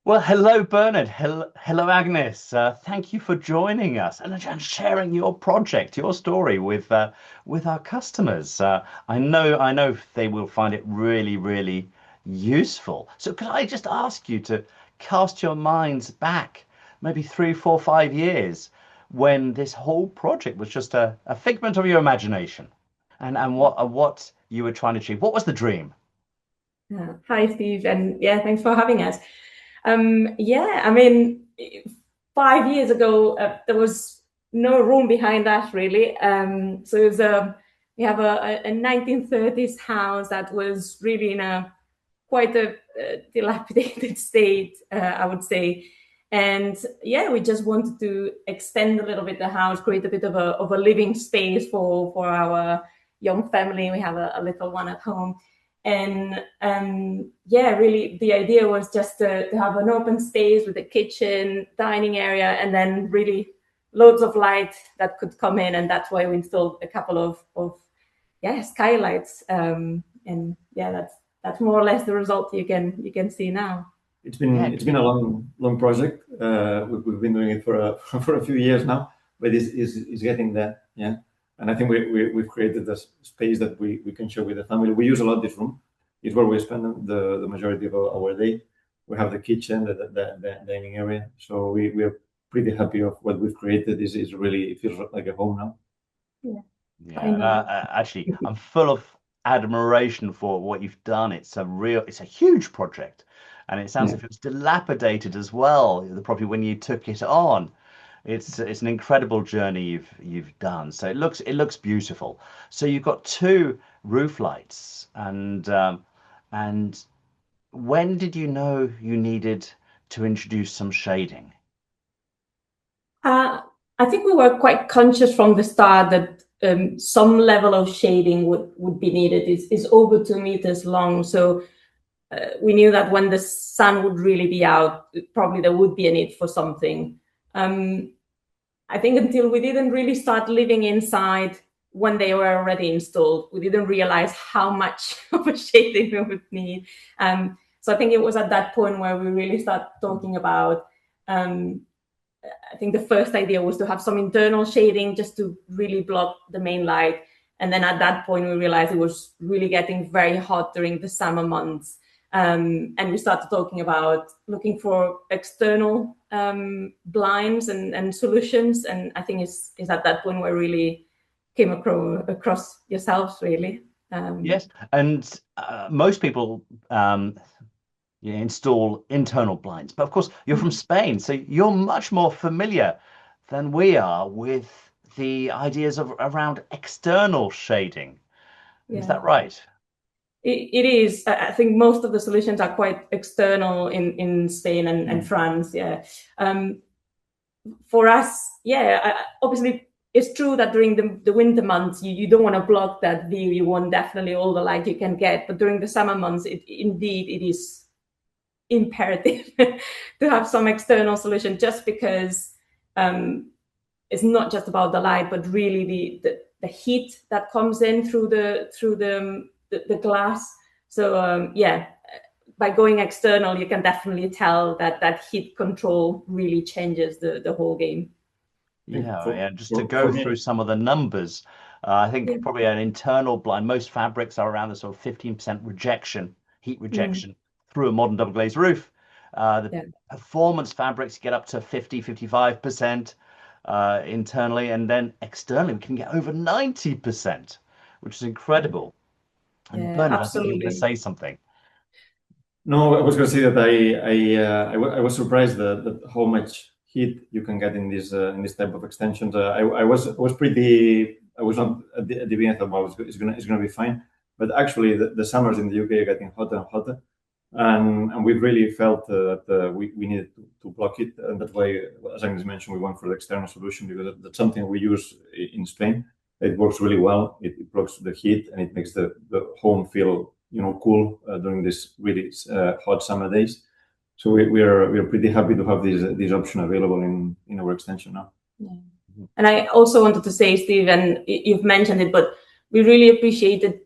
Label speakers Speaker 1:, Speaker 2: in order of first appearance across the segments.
Speaker 1: Well, hello, Bernard. Hello, Agnes. Thank you for joining us and sharing your project, your story with our customers. I know they will find it really, really useful. So, could I just ask you to cast your minds back, maybe 3, 4, 5 years, when this whole project was just a figment of your imagination, and what you were trying to achieve? What was the dream?
Speaker 2: Hi, Steve, and yeah, thanks for having us. Yeah, I mean, 5 years ago, there was no room behind us really. So it was we have a 1930s house that was really in a quite a dilapidated state, I would say. And yeah, we just wanted to extend a little bit the house, create a bit of a living space for our young family. We have a little one at home. And yeah, really, the idea was just to have an open space with a kitchen, dining area, and then really loads of light that could come in. And that's why we installed a couple of yeah, skylights. And yeah, that's more or less the result you can see now.
Speaker 3: It's
Speaker 1: Yeah,
Speaker 3: been it's been a long project. We've been doing it for for a few years now, but it's getting there. Yeah, and I think we've created a space that we can share with the family. We use a lot this room. It's where we spend the majority of our day. We have the kitchen, the dining area, so we are pretty happy of what we've created. Is really, it feels like a home now.
Speaker 2: Yeah, I
Speaker 1: Yeah, and
Speaker 2: know.
Speaker 1: actually, I'm full of admiration for what you've done. It's a huge project, and it sounds
Speaker 3: Yeah.
Speaker 1: as if it was dilapidated as well. The property when you took it on, it's an incredible journey you've done. So it looks beautiful. So you've got two roof lights, and when did you know you needed to introduce some shading?
Speaker 2: Uh, I think we were quite conscious from the start that some level of shading would be needed. It's over 2 meters long, so we knew that when the sun would really be out, probably there would be a need for something. Um, I think until we didn't really start living inside when they were already installed, we didn't realize how much of a shading we would need. So I think it was at that point where we really start talking about. Um, I think the first idea was to have some internal shading just to really block the main light. And then at that point, we realized it was really getting very hot during the summer months. And we started talking about looking for external blinds and solutions. And I think it's at that point where really came across yourselves, really. Um,
Speaker 1: Yes, and most people install internal blinds. But of course, you're from Spain, so you're much more familiar than we are with the ideas of around external shading. Is
Speaker 2: yeah.
Speaker 1: that right?
Speaker 2: It is. I think most of the solutions are quite external in Spain and
Speaker 1: Mm.
Speaker 2: France. Yeah. Um, for us, yeah, obviously it's true that during the winter months, you don't want to block that view. You want definitely all the light you can get. But during the summer months, indeed it is imperative to have some external solution just because um, it's not just about the light, but really the heat that comes in through the glass. So yeah, by going external, you can definitely tell that heat control really changes the whole game.
Speaker 3: I think
Speaker 1: Yeah, yeah. Just to
Speaker 3: for
Speaker 1: go through
Speaker 3: me,
Speaker 1: some of the numbers, I
Speaker 2: Yeah.
Speaker 1: think probably an internal blind, most fabrics are around the sort of 15% rejection, heat
Speaker 2: Mm,
Speaker 1: rejection through a modern double glazed roof. The
Speaker 2: yeah.
Speaker 1: performance fabrics get up to 50, 55% internally, and then externally we can get over 90%, which is incredible. And
Speaker 2: Yeah,
Speaker 1: Bernard, I think you were going to
Speaker 2: absolutely.
Speaker 1: say something.
Speaker 3: no, I was going to say that I was surprised that how much heat you can get in this type of extensions. I was not at the beginning. I thought, well, it's gonna be fine, but actually the summers in the UK are getting hotter and hotter, and we really felt that we needed to block it, and that's why, as Agnes mentioned, we went for the external solution because that's something we use in Spain. It works really well. It blocks the heat and it makes the home feel cool during these really hot summer days. So we are pretty happy to have this option available in our extension now.
Speaker 2: Yeah. And I also wanted to say, Steve, and you've mentioned it, but we really appreciated,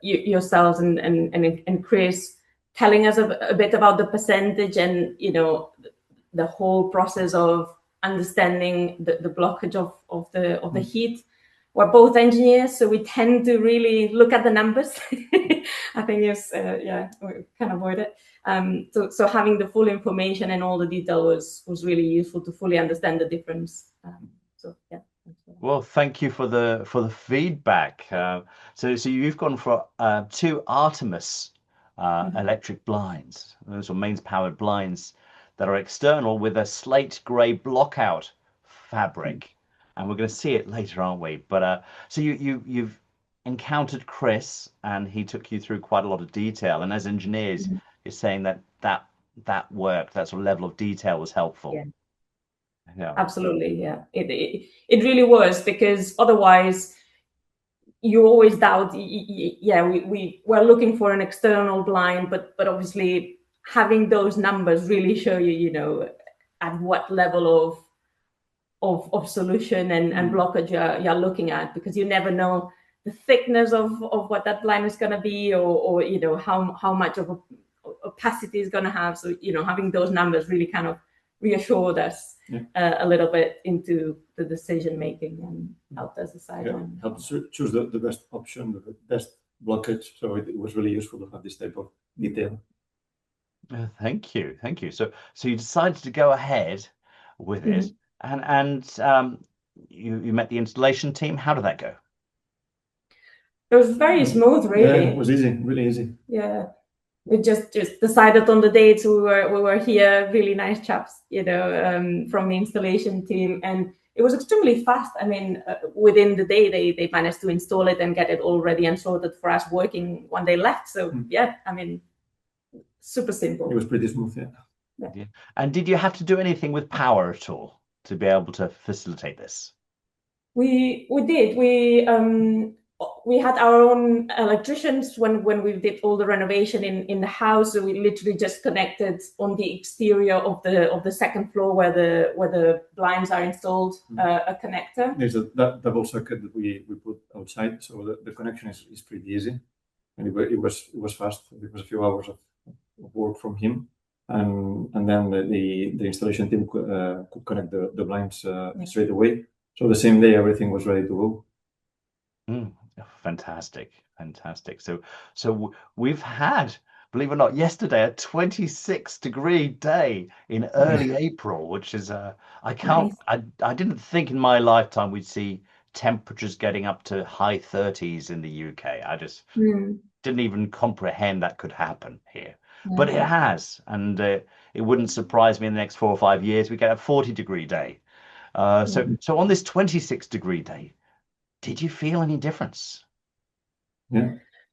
Speaker 2: yourselves and Chris telling us a bit about the percentage and, you know, the whole process of understanding the blockage of the heat. We're both engineers, so we tend to really look at the numbers. I think it's, we can avoid it. So having the full information and all the detail was really useful to fully understand the difference. So yeah.
Speaker 1: Well, thank you for the feedback. So you've gone for 2 Artemis electric blinds. Those are mains powered blinds that are external with a slate grey blockout fabric, and we're going to see it later, aren't we? But so you've encountered Chris, and he took you through quite a lot of detail. And as engineers, you're saying that work, that sort of level of detail was helpful.
Speaker 2: Yeah.
Speaker 1: Yeah.
Speaker 2: Absolutely, yeah. It really was, because otherwise you always doubt. Yeah, we're looking for an external blind, but obviously having those numbers really show you, you know, at what level of solution and blockage you're looking at, because you never know the thickness of what that blind is going to be, or you know, how much of opacity is going to have. So, you know, having those numbers really kind of reassured us a little bit into the decision making and helped us decide on.
Speaker 3: Helped choose the best option, the best blockage. So it was really useful to have this type of detail.
Speaker 1: Thank you. So you decided to go ahead with it, and you met the installation team. How did that go?
Speaker 2: It was very smooth, really.
Speaker 3: Yeah, it was easy, really easy.
Speaker 2: Yeah. We just decided on the dates. We were here, really nice chaps, you know, from the installation team, and it was extremely fast. I mean, within the day they managed to install it and get it all ready and sorted for us, working when they left. So yeah, I mean, super simple.
Speaker 3: It was pretty smooth,
Speaker 1: yeah. And did you have to do anything with power at all to be able to facilitate this?
Speaker 2: We did. We had our own electricians when we did all the renovation in the house. So we literally just connected on the exterior of the second floor where the blinds are installed, a connector.
Speaker 3: There's a double socket that we put outside, so the connection is pretty easy, and it was fast. It was a few hours of work from him, and then the installation team could connect the blinds straight away. So the same day everything was ready to go.
Speaker 1: Fantastic. So we've had, believe it or not, yesterday a 26-degree day in early April, which is I didn't think in my lifetime we'd see temperatures getting up to high 30s in the UK. I just didn't even comprehend that could happen here. But it has, and it wouldn't surprise me in the next 4 or 5 years we get a 40-degree day. So on this 26-degree day, did you feel any difference?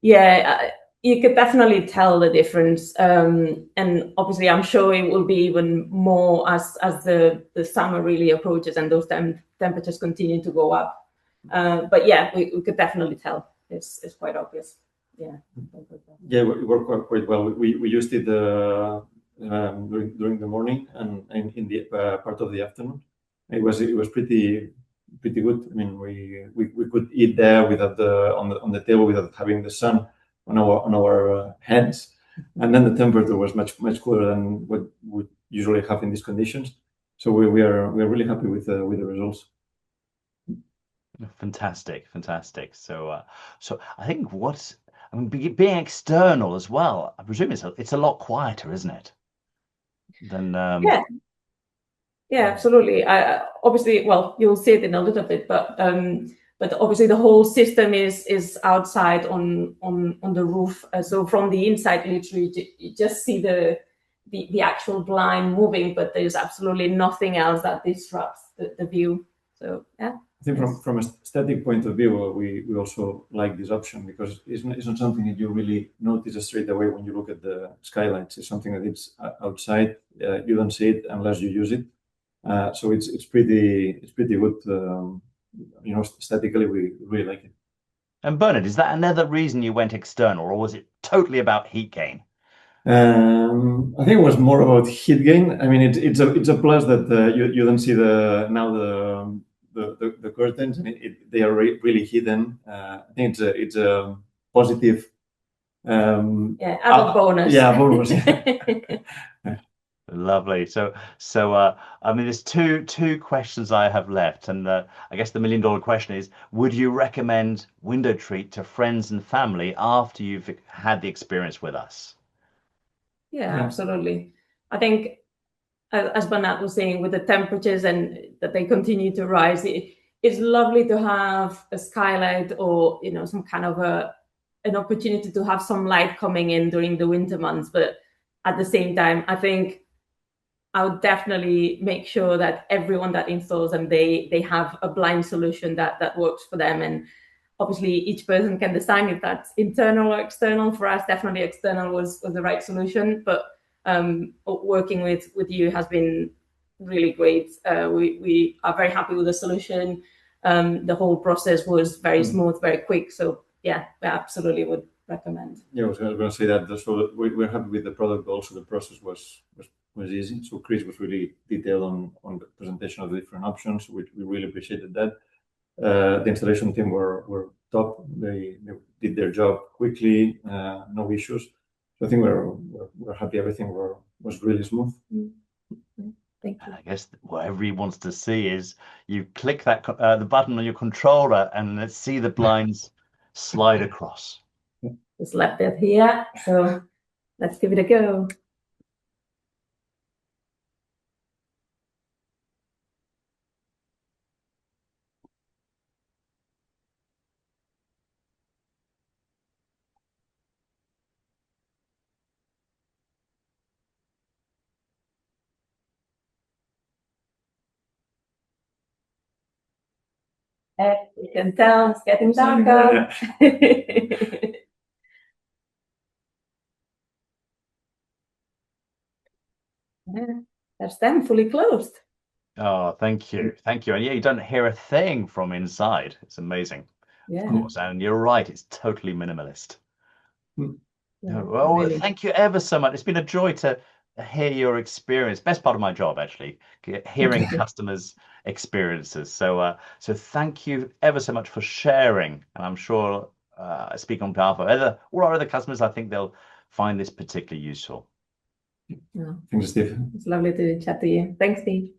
Speaker 2: Yeah, you could definitely tell the difference, and obviously I'm sure it will be even more as the summer really approaches and those temperatures continue to go up. But yeah, we could definitely tell. It's quite obvious. Yeah,
Speaker 3: it worked quite well. We used it during the morning and in the part of the afternoon. It was pretty good. I mean, we could eat there without on the table without having the sun on our hands, and then the temperature was much cooler than what we usually have in these conditions. So we are really happy with the results.
Speaker 1: Fantastic. So I think being external as well, I presume it's a lot quieter, isn't it? Than
Speaker 2: Yeah, absolutely. Obviously, well, you'll see it in a little bit, but obviously the whole system is outside on the roof. So from the inside, literally, you just see the actual blind moving, but there's absolutely nothing else that disrupts the view. So yeah.
Speaker 3: I think from a static point of view, we also like this option because it's not something that you really notice straight away when you look at the skylights. It's something that it's outside. You don't see it unless you use it. So it's pretty good. Statically, we really like it.
Speaker 1: And Bernard, is that another reason you went external, or was it totally about heat gain?
Speaker 3: I think it was more about heat gain. I mean, it's a plus that you don't see the curtains. I mean, they are really hidden. I think it's a positive
Speaker 2: Yeah, added bonus.
Speaker 3: Yeah, bonus.
Speaker 1: Lovely. So, I mean, there's two questions I have left, and I guess the $1 million question is: would you recommend Window Treat to friends and family after you've had the experience with us?
Speaker 2: Yeah, absolutely. I think, as Bernard was saying, with the temperatures and that they continue to rise, it's lovely to have a skylight or some kind of an opportunity to have some light coming in during the winter months. But at the same time, I think I would definitely make sure that everyone that installs them, they have a blind solution that works for them. And obviously each person can decide if that's internal or external. For us, definitely external was the right solution. But working with you has been really great. We are very happy with the solution. The whole process was very smooth, very quick. So yeah, we absolutely would recommend.
Speaker 3: Yeah, I was going to say that. So we're happy with the product. Also, the process was easy. So Chris was really detailed on the presentation of the different options, which we really appreciated that. The installation team were top. They did their job quickly, no issues. So I think we're happy. Everything was really smooth.
Speaker 2: Thank you.
Speaker 1: I guess what everybody wants to see is you click that the button on your controller and let's see the blinds slide across.
Speaker 2: Just left that here, so let's give it a go. You can tell it's getting darker. Yeah, that's them fully closed.
Speaker 1: Oh, thank you. And yeah, you don't hear a thing from inside. It's amazing.
Speaker 2: Yeah.
Speaker 1: Of course, and you're right, it's totally minimalist.
Speaker 2: Yeah,
Speaker 1: Well,
Speaker 2: really.
Speaker 1: thank you ever so much. It's been a joy to hear your experience. Best part of my job, actually, hearing customers' experiences. So thank you ever so much for sharing. And I'm sure I speak on behalf of all our other customers. I think they'll find this particularly useful.
Speaker 2: Yeah.
Speaker 3: Thanks, Steve.
Speaker 2: It's lovely to chat to you. Thanks, Steve.